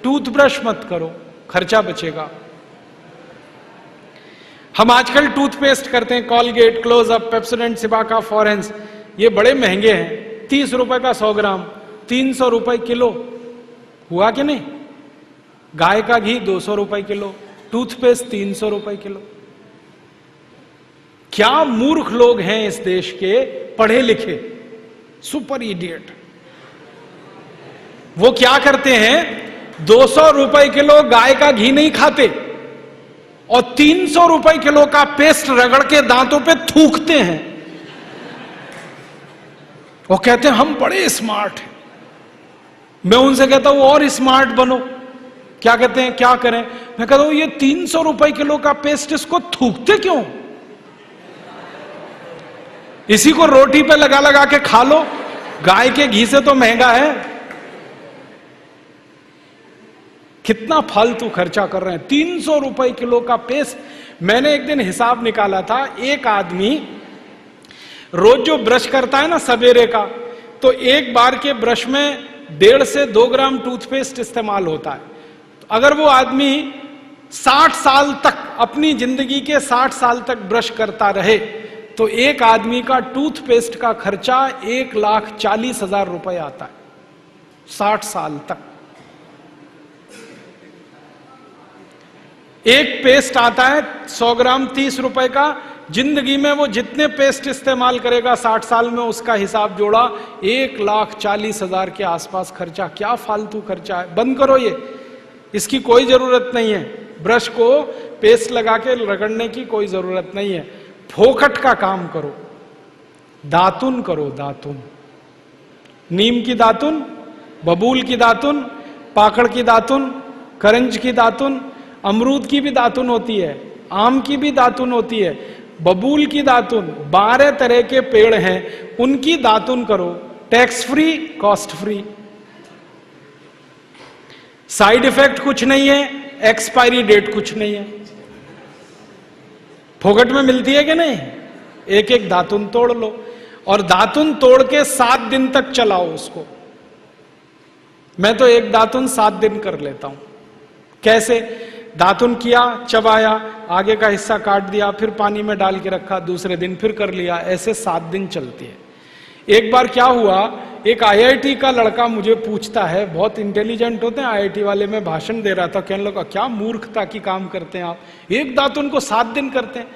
Toothbrush मत करो, खर्चा बचेगा। हम आजकल टूथपेस्ट करते हैं, कॉलगेट, क्लोजअप, पेप्सोडेंट, सिबाका, फॉरेंस, ये बड़े महंगे हैं, 30 रुपए का 100 ग्राम, 300 रुपए किलो, हुआ कि नहीं? गाय का घी 200 रुपए किलो, टूथपेस्ट 300 रुपए किलो। क्या मूर्ख लोग हैं इस देश के, पढ़े लिखे, सुपर इडियट। वो क्या करते हैं, 200 रुपए किलो गाय का घी नहीं खाते और 300 रुपए किलो का पेस्ट रगड़ के दांतों पे थूकते हैं। वो कहते हैं हम बड़े स्मार्ट हैं। मैं उनसे कहता हूं और स्मार्ट बनो। क्या कहते हैं, क्या करें? मैं कहता हूं ये 300 रुपए किलो का पेस्ट, इसको थूकते क्यों? इसी को रोटी पे लगा लगा के खा लो, गाय के घी से तो महंगा है। कितना फालतू खर्चा कर रहे हैं, 300 रुपए किलो का पेस्ट। मैंने एक दिन हिसाब निकाला था, एक आदमी रोज जो ब्रश करता है ना सवेरे का, तो एक बार के ब्रश में 1.5 से 2 ग्राम टूथपेस्ट इस्तेमाल होता है। अगर वो आदमी 60 साल तक, अपनी जिंदगी के 60 साल तक ब्रश करता रहे, तो एक आदमी का टूथपेस्ट का खर्चा 1,40,000 रुपए आता है 60 साल तक। एक पेस्ट आता है 100 ग्राम 30 रुपए का। जिंदगी में वो जितने पेस्ट इस्तेमाल करेगा 60 साल में, उसका हिसाब जोड़ा 1,40,000 के आसपास खर्चा। क्या फालतू खर्चा है, बंद करो ये, इसकी कोई जरूरत नहीं है। ब्रश को पेस्ट लगा के रगड़ने की कोई जरूरत नहीं है। फोकट का काम करो, दातुन करो, दातुन, नीम की दातुन, बबूल की दातुन, पाकड़ की दातुन, करंज की दातुन, अमरूद की भी दातुन होती है, आम की भी दातुन होती है, बबूल की दातुन, 12 तरह के पेड़ हैं, उनकी दातुन करो, tax free, cost free, side effect कुछ नहीं है, एक्सपायरी डेट कुछ नहीं है। फोकट में मिलती है कि नहीं? एक एक दातुन तोड़ लो और दातुन तोड़ के 7 दिन तक चलाओ उसको। मैं तो एक दातुन 7 दिन कर लेता हूं। कैसे? दातुन किया, चबाया, आगे का हिस्सा काट दिया, फिर पानी में डाल के रखा, दूसरे दिन फिर कर लिया, ऐसे 7 दिन चलती है। एक बार क्या हुआ, एक आईआईटी का लड़का मुझे पूछता है, बहुत इंटेलिजेंट होते हैं आईआईटी वाले, में भाषण दे रहा था, कहने लगा क्या मूर्खता की काम करते हैं आप, एक दातुन को 7 दिन करते हैं।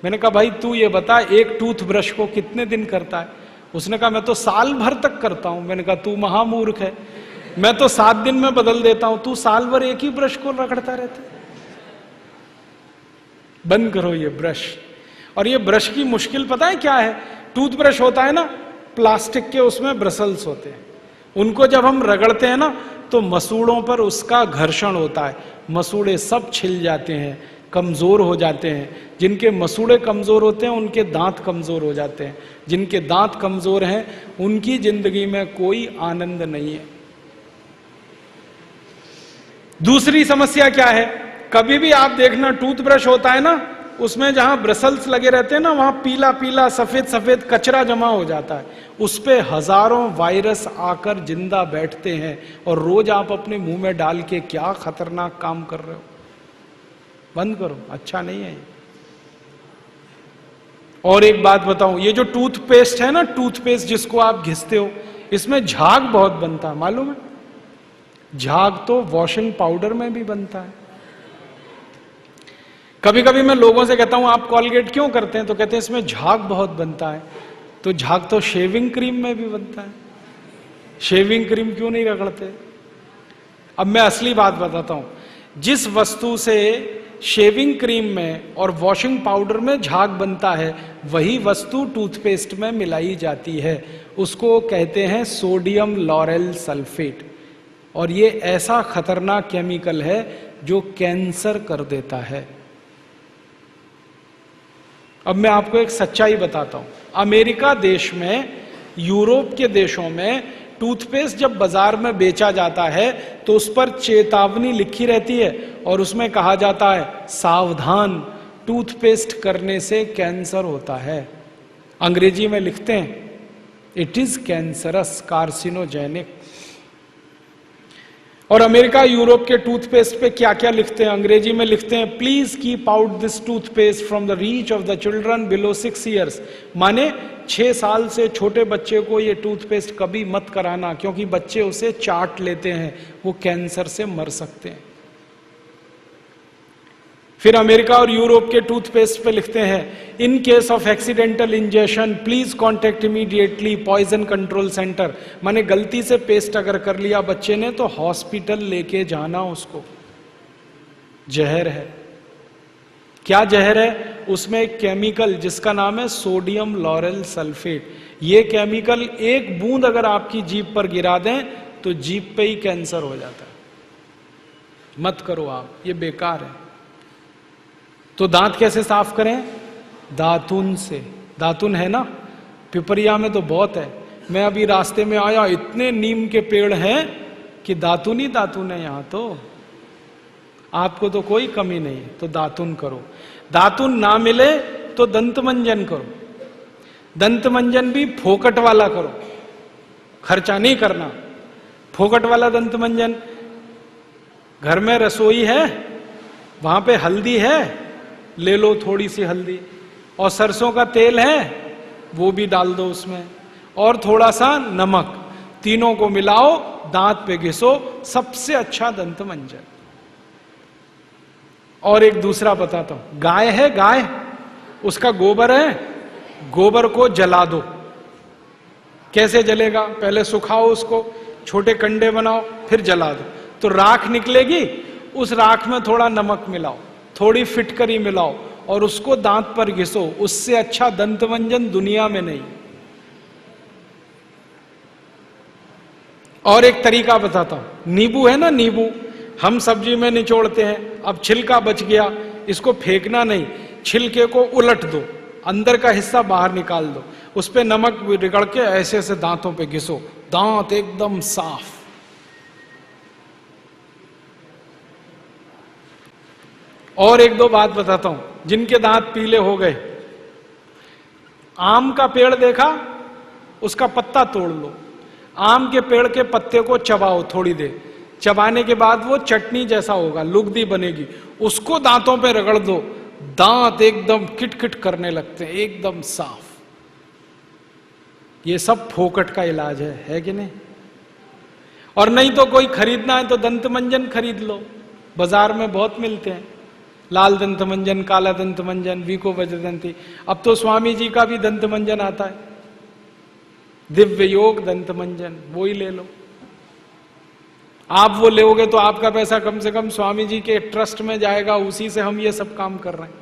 मैंने कहा भाई तू ये बता, एक टूथब्रश को कितने दिन करता है? उसने कहा मैं तो साल भर तक करता हूं। मैंने कहा तू महामूर्ख है, मैं तो 7 दिन में बदल देता हूं, तू साल भर एक ही ब्रश को रगड़ता रहता है। बंद करो ये ब्रश। और ये ब्रश की मुश्किल पता है क्या है? टूथब्रश होता है ना प्लास्टिक के, उसमें ब्रसल्स होते हैं, उनको जब हम रगड़ते हैं ना तो मसूड़ों पर उसका घर्षण होता है, मसूड़े सब छिल जाते हैं, कमजोर हो जाते हैं। जिनके मसूड़े कमजोर होते हैं उनके दांत कमजोर हो जाते हैं, जिनके दांत कमजोर हैं उनकी जिंदगी में कोई आनंद नहीं है। दूसरी समस्या क्या है? कभी भी आप देखना टूथब्रश होता है ना, उसमें जहां ब्रसल्स लगे रहते हैं ना, वहां पीला पीला सफेद सफेद कचरा जमा हो जाता है, उस पे हजारों वायरस आकर जिंदा बैठते हैं, और रोज आप अपने मुंह में डाल के क्या खतरनाक काम कर रहे हो। बंद करो, अच्छा नहीं है ये। और एक बात बताऊं, ये जो टूथपेस्ट है ना, टूथपेस्ट जिसको आप घिसते हो, इसमें झाग बहुत बनता है, मालूम है? झाग तो वॉशिंग पाउडर में भी बनता है। कभी कभी मैं लोगों से कहता हूं आप कॉलगेट क्यों करते हैं, तो कहते हैं इसमें झाग बहुत बनता है। तो झाग तो शेविंग क्रीम में भी बनता है, शेविंग क्रीम क्यों नहीं रगड़ते? अब मैं असली बात बताता हूं, जिस वस्तु से शेविंग क्रीम में और वॉशिंग पाउडर में झाग बनता है, वही वस्तु टूथपेस्ट में मिलाई जाती है, उसको कहते हैं सोडियम लॉरेल सल्फेट। और ये ऐसा खतरनाक केमिकल है जो कैंसर कर देता है। अब मैं आपको एक सच्चाई बताता हूं, अमेरिका देश में, यूरोप के देशों में टूथपेस्ट जब बाजार में बेचा जाता है तो उस पर चेतावनी लिखी रहती है और उसमें कहा जाता है सावधान, टूथपेस्ट करने से कैंसर होता है। अंग्रेजी में लिखते हैं इट इज कैंसरस, कार्सिनोजेनिक। और अमेरिका यूरोप के टूथपेस्ट पे क्या क्या लिखते हैं, अंग्रेजी में लिखते हैं, please keep out this toothpaste from the reach of the children below 6 years. माने 6 साल से छोटे बच्चे को ये टूथपेस्ट कभी मत कराना, क्योंकि बच्चे उसे चाट लेते हैं, वो कैंसर से मर सकते हैं। फिर अमेरिका और यूरोप के टूथपेस्ट पे लिखते हैं, in case of accidental injection please contact immediately poison control centre. माने गलती से पेस्ट अगर कर लिया बच्चे ने तो हॉस्पिटल लेके जाना उसको। जहर है। क्या जहर है? उसमें एक केमिकल जिसका नाम है सोडियम लॉरेल सल्फेट। ये केमिकल एक बूंद अगर आपकी जीभ पर गिरा दें तो जीभ पे ही कैंसर हो जाता है। मत करो आप, ये बेकार है। तो दांत कैसे साफ करें? दातुन से। दातुन है ना, पिपरिया में तो बहुत है। मैं अभी रास्ते में आया, इतने नीम के पेड़ हैं कि दातुन ही दातुन है यहां तो। आपको तो कोई कमी नहीं है, तो दातुन करो। दातुन ना मिले तो दंत मंजन करो। दंत मंजन भी फोकट वाला करो, खर्चा नहीं करना। फोकट वाला दंत मंजन, घर में रसोई है, वहां पे हल्दी है, ले लो थोड़ी सी हल्दी, और सरसों का तेल है वो भी डाल दो उसमें, और थोड़ा सा नमक, तीनों को मिलाओ, दांत पे घिसो, सबसे अच्छा दंत मंजन। और एक दूसरा बताता हूं, गाय है, गाय, उसका गोबर है, गोबर को जला दो। कैसे जलेगा? पहले सुखाओ उसको, छोटे कंडे बनाओ, फिर जला दो, तो राख निकलेगी। उस राख में थोड़ा नमक मिलाओ, थोड़ी फिटकरी मिलाओ, और उसको दांत पर घिसो। उससे अच्छा दंत मंजन दुनिया में नहीं। और एक तरीका बताता हूं, नींबू है ना, नींबू हम सब्जी में निचोड़ते हैं, अब छिलका बच गया, इसको फेंकना नहीं, छिलके को उलट दो, अंदर का हिस्सा बाहर निकाल दो, उस पे नमक रगड़ के ऐसे ऐसे दांतों पे घिसो, दांत एकदम साफ। और एक दो बात बताता हूं, जिनके दांत पीले हो गए, आम का पेड़ देखा, उसका पत्ता तोड़ लो, आम के पेड़ के पत्ते को चबाओ थोड़ी देर, चबाने के बाद वो चटनी जैसा होगा, लुगदी बनेगी, उसको दांतों पे रगड़ दो, दांत एकदम किटकिट करने लगते हैं, एकदम साफ। ये सब फोकट का इलाज है कि नहीं? और नहीं तो कोई खरीदना है तो दंत मंजन खरीद लो, बाजार में बहुत मिलते हैं, लाल दंत मंजन, काला दंत मंजन, वीको वज्रदंती। अब तो स्वामी जी का भी दंत मंजन आता है, दिव्य योग दंत मंजन, वो ही ले लो। आप वो लोगे तो आपका पैसा कम से कम स्वामी जी के ट्रस्ट में जाएगा, उसी से हम ये सब काम कर रहे हैं।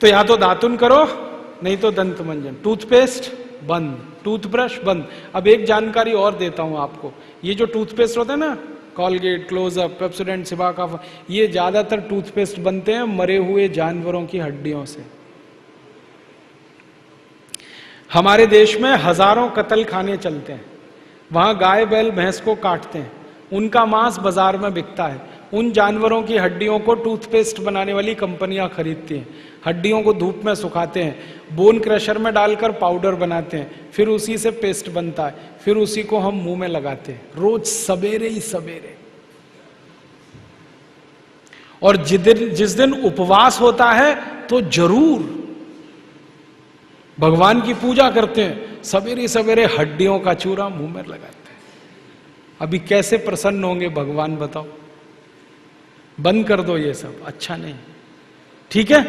तो या तो दातुन करो, नहीं तो दंत मंजन। टूथपेस्ट बंद, टूथब्रश बंद। अब एक जानकारी और देता हूं आपको, ये जो टूथपेस्ट होता है ना, कॉलगेट, क्लोजअप, पेप्सोडेंट, सिबाका, ये ज्यादातर टूथपेस्ट बनते हैं मरे हुए जानवरों की हड्डियों से। हमारे देश में हजारों कत्ल खाने चलते हैं, वहां गाय बैल भैंस को काटते हैं, उनका मांस बाजार में बिकता है, उन जानवरों की हड्डियों को टूथपेस्ट बनाने वाली कंपनियां खरीदती हैं, हड्डियों को धूप में सुखाते हैं, बोन क्रशर में डालकर पाउडर बनाते हैं, फिर उसी से पेस्ट बनता है, फिर उसी को हम मुंह में लगाते हैं रोज सवेरे ही सवेरे। और जिस दिन उपवास होता है तो जरूर भगवान की पूजा करते हैं, सवेरे सवेरे हड्डियों का चूरा मुंह में लगाते हैं। अभी कैसे प्रसन्न होंगे भगवान बताओ? बंद कर दो ये सब, अच्छा नहीं, ठीक है?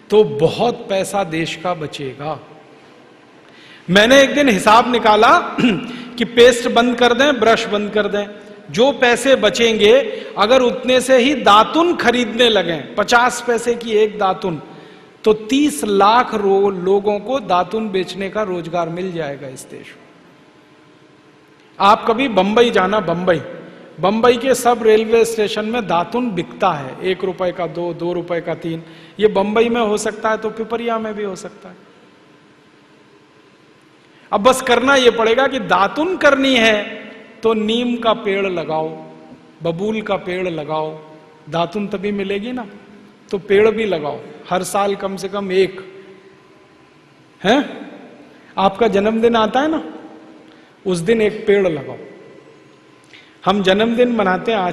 तो बहुत पैसा देश का बचेगा। मैंने एक दिन हिसाब निकाला कि पेस्ट बंद कर दें, ब्रश बंद कर दें, जो पैसे बचेंगे अगर उतने से ही दातुन खरीदने लगे, 50 पैसे की एक दातुन, तो 30 लाख लोगों को दातुन बेचने का रोजगार मिल जाएगा इस देश में। आप कभी बंबई जाना, बंबई के सब रेलवे स्टेशन में दातुन बिकता है, 1 रुपए का 2, 2 रुपए का 3। ये बंबई में हो सकता है तो पिपरिया में भी हो सकता है। अब बस करना यह पड़ेगा कि दातुन करनी है तो नीम का पेड़ लगाओ, बबूल का पेड़ लगाओ, दातुन तभी मिलेगी ना। तो पेड़ भी लगाओ, हर साल कम से कम एक। है आपका जन्मदिन आता है ना, उस दिन एक पेड़ लगाओ। हम जन्मदिन मनाते हैं आज